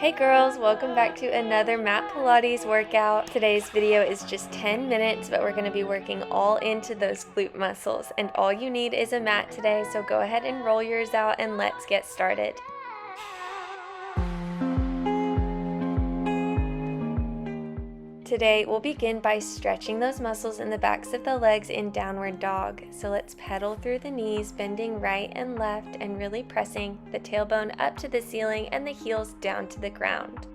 Hey girls, welcome back to another mat Pilates workout. Today's video is just 10 minutes, but we're going to be working all into those glute muscles. And all you need is a mat today, so go ahead and roll yours out and let's get started. Today, we'll begin by stretching those muscles in the backs of the legs in downward dog. So let's pedal through the knees, bending right and left and really pressing the tailbone up to the ceiling and the heels down to the ground.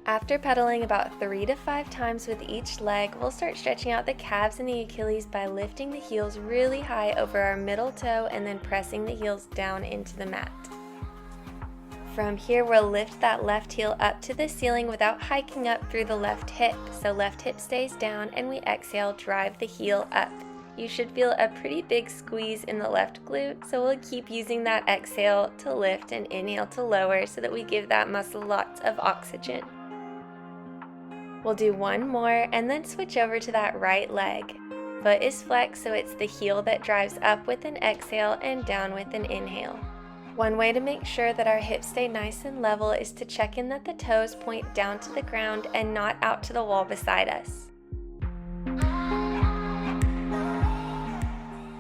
After pedaling about 3 to 5 times with each leg, we'll start stretching out the calves and the Achilles by lifting the heels really high over our middle toe and then pressing the heels down into the mat. From here, we'll lift that left heel up to the ceiling without hiking up through the left hip. So left hip stays down and we exhale, drive the heel up. You should feel a pretty big squeeze in the left glute, so we'll keep using that exhale to lift and inhale to lower so that we give that muscle lots of oxygen. We'll do one more and then switch over to that right leg. Foot is flexed, so it's the heel that drives up with an exhale and down with an inhale. One way to make sure that our hips stay nice and level is to check in that the toes point down to the ground and not out to the wall beside us.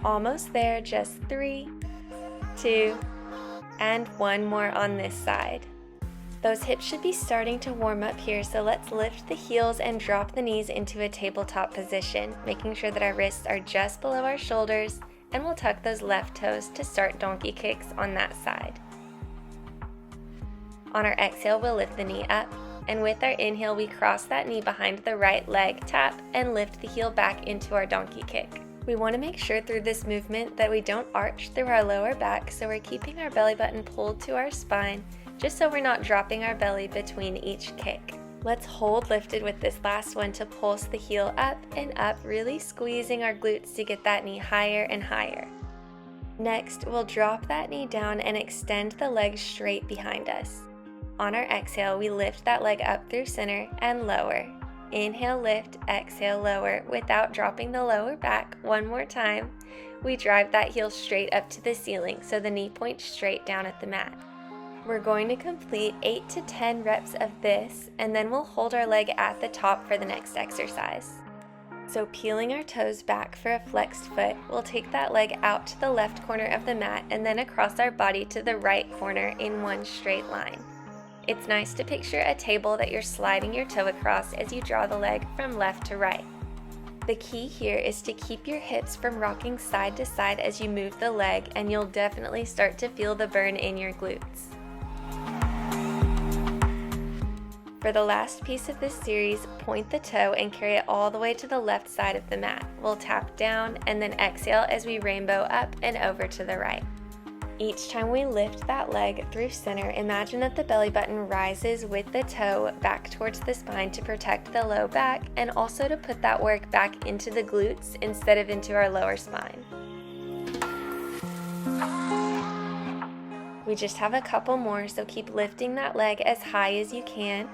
Almost there, just 3, 2, and one more on this side. Those hips should be starting to warm up here, so let's lift the heels and drop the knees into a tabletop position, making sure that our wrists are just below our shoulders, and we'll tuck those left toes to start donkey kicks on that side. On our exhale, we'll lift the knee up, and with our inhale, we cross that knee behind the right leg, tap, and lift the heel back into our donkey kick. We want to make sure through this movement that we don't arch through our lower back, so we're keeping our belly button pulled to our spine, just so we're not dropping our belly between each kick. Let's hold lifted with this last one to pulse the heel up and up, really squeezing our glutes to get that knee higher and higher. Next, we'll drop that knee down and extend the leg straight behind us. On our exhale, we lift that leg up through center and lower. Inhale, lift, exhale, lower without dropping the lower back. One more time. We drive that heel straight up to the ceiling so the knee points straight down at the mat. We're going to complete 8 to 10 reps of this, and then we'll hold our leg at the top for the next exercise. So peeling our toes back for a flexed foot, we'll take that leg out to the left corner of the mat and then across our body to the right corner in one straight line. It's nice to picture a table that you're sliding your toe across as you draw the leg from left to right. The key here is to keep your hips from rocking side to side as you move the leg, and you'll definitely start to feel the burn in your glutes. For the last piece of this series, point the toe and carry it all the way to the left side of the mat. We'll tap down and then exhale as we rainbow up and over to the right. Each time we lift that leg through center, imagine that the belly button rises with the toe back towards the spine to protect the low back and also to put that work back into the glutes instead of into our lower spine. We just have a couple more, so keep lifting that leg as high as you can.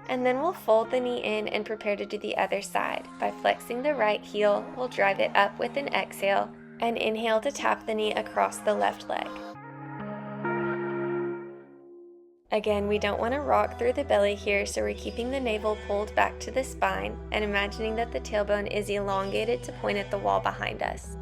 And then we'll fold the knee in and prepare to do the other side. By flexing the right heel, we'll drive it up with an exhale and inhale to tap the knee across the left leg. Again, we don't want to rock through the belly here, so we're keeping the navel pulled back to the spine and imagining that the tailbone is elongated to point at the wall behind us.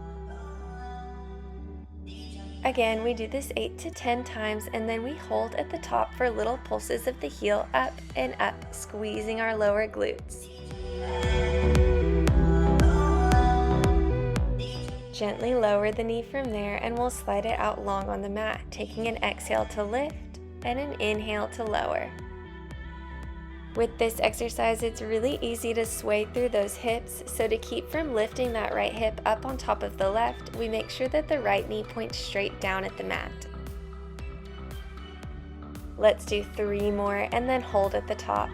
Again, we do this 8 to 10 times, and then we hold at the top for little pulses of the heel up and up, squeezing our lower glutes. Gently lower the knee from there, and we'll slide it out long on the mat, taking an exhale to lift and an inhale to lower. With this exercise, it's really easy to sway through those hips, so to keep from lifting that right hip up on top of the left, we make sure that the right knee points straight down at the mat. Let's do 3 more and then hold at the top.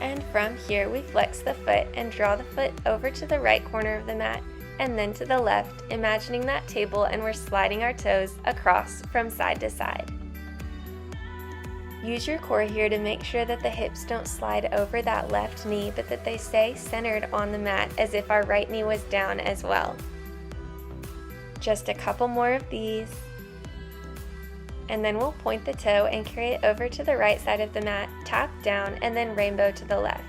And from here, we flex the foot and draw the foot over to the right corner of the mat and then to the left, imagining that table, and we're sliding our toes across from side to side. Use your core here to make sure that the hips don't slide over that left knee, but that they stay centered on the mat as if our right knee was down as well. Just a couple more of these. And then we'll point the toe and carry it over to the right side of the mat, tap down, and then rainbow to the left.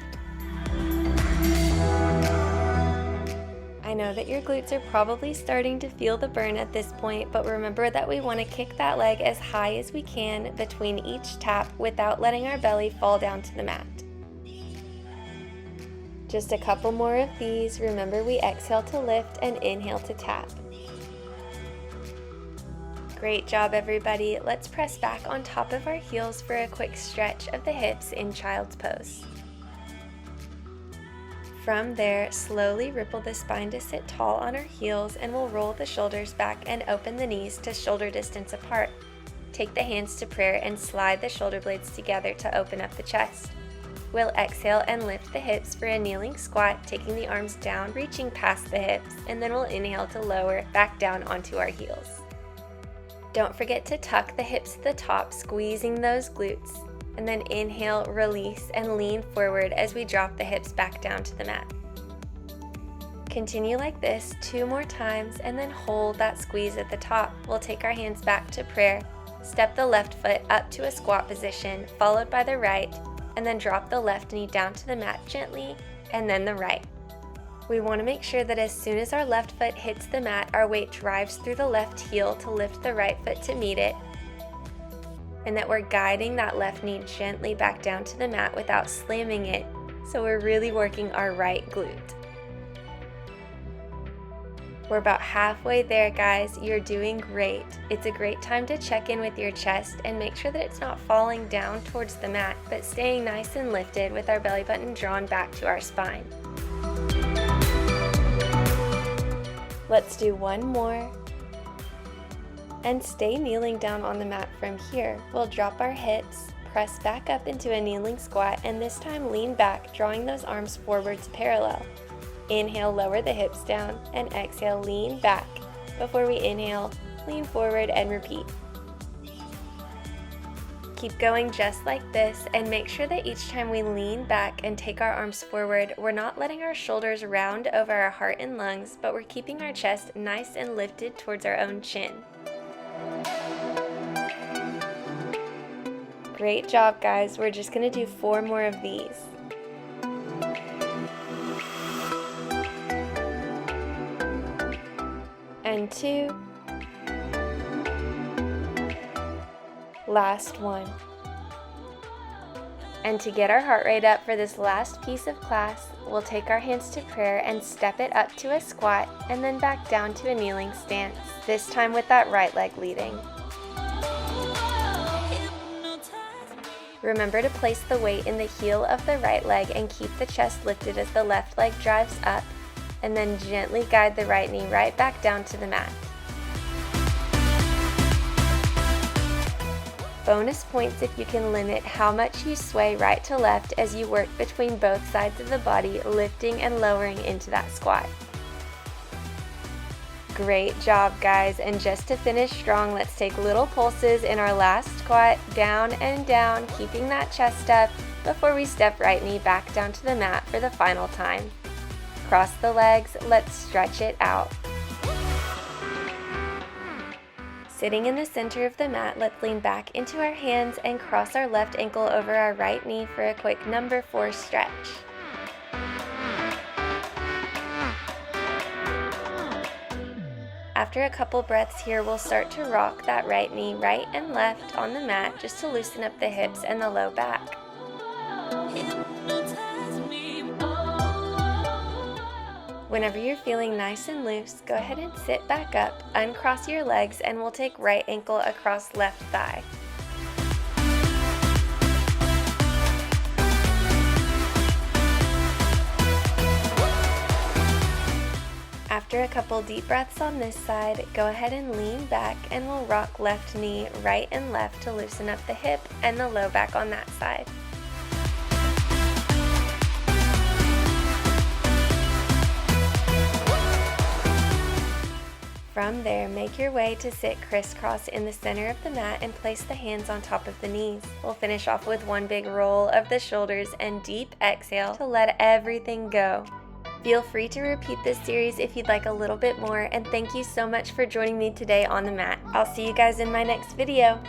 I know that your glutes are probably starting to feel the burn at this point, but remember that we want to kick that leg as high as we can between each tap without letting our belly fall down to the mat. Just a couple more of these. Remember, we exhale to lift and inhale to tap. Great job, everybody. Let's press back on top of our heels for a quick stretch of the hips in child's pose. From there, slowly ripple the spine to sit tall on our heels, and we'll roll the shoulders back and open the knees to shoulder distance apart. Take the hands to prayer and slide the shoulder blades together to open up the chest. We'll exhale and lift the hips for a kneeling squat, taking the arms down, reaching past the hips, and then we'll inhale to lower back down onto our heels. Don't forget to tuck the hips to the top, squeezing those glutes, and then inhale, release, and lean forward as we drop the hips back down to the mat. Continue like this 2 more times, and then hold that squeeze at the top. We'll take our hands back to prayer, step the left foot up to a squat position, followed by the right, and then drop the left knee down to the mat gently, and then the right. We want to make sure that as soon as our left foot hits the mat, our weight drives through the left heel to lift the right foot to meet it, and that we're guiding that left knee gently back down to the mat without slamming it, so we're really working our right glute. We're about halfway there, guys. You're doing great. It's a great time to check in with your chest and make sure that it's not falling down towards the mat, but staying nice and lifted with our belly button drawn back to our spine. Let's do one more. And stay kneeling down on the mat from here. We'll drop our hips, press back up into a kneeling squat, and this time lean back, drawing those arms forwards parallel. Inhale, lower the hips down, and exhale, lean back. Before we inhale, lean forward and repeat. Keep going just like this, and make sure that each time we lean back and take our arms forward, we're not letting our shoulders round over our heart and lungs, but we're keeping our chest nice and lifted towards our own chin. Great job, guys. We're just going to do 4 more of these. And 2. Last one. And to get our heart rate up for this last piece of class, we'll take our hands to prayer and step it up to a squat and then back down to a kneeling stance, this time with that right leg leading. Remember to place the weight in the heel of the right leg and keep the chest lifted as the left leg drives up, and then gently guide the right knee right back down to the mat. Bonus points if you can limit how much you sway right to left as you work between both sides of the body, lifting and lowering into that squat. Great job, guys. And just to finish strong, let's take little pulses in our last squat, down and down, keeping that chest up before we step right knee back down to the mat for the final time. Cross the legs, let's stretch it out. Sitting in the center of the mat, let's lean back into our hands and cross our left ankle over our right knee for a quick number 4 stretch. After a couple breaths here, we'll start to rock that right knee right and left on the mat just to loosen up the hips and the low back. Whenever you're feeling nice and loose, go ahead and sit back up, uncross your legs, and we'll take right ankle across left thigh. After a couple deep breaths on this side, go ahead and lean back and we'll rock left knee right and left to loosen up the hip and the low back on that side. From there, make your way to sit crisscross in the center of the mat and place the hands on top of the knees. We'll finish off with one big roll of the shoulders and deep exhale to let everything go. Feel free to repeat this series if you'd like a little bit more, and thank you so much for joining me today on the mat. I'll see you guys in my next video.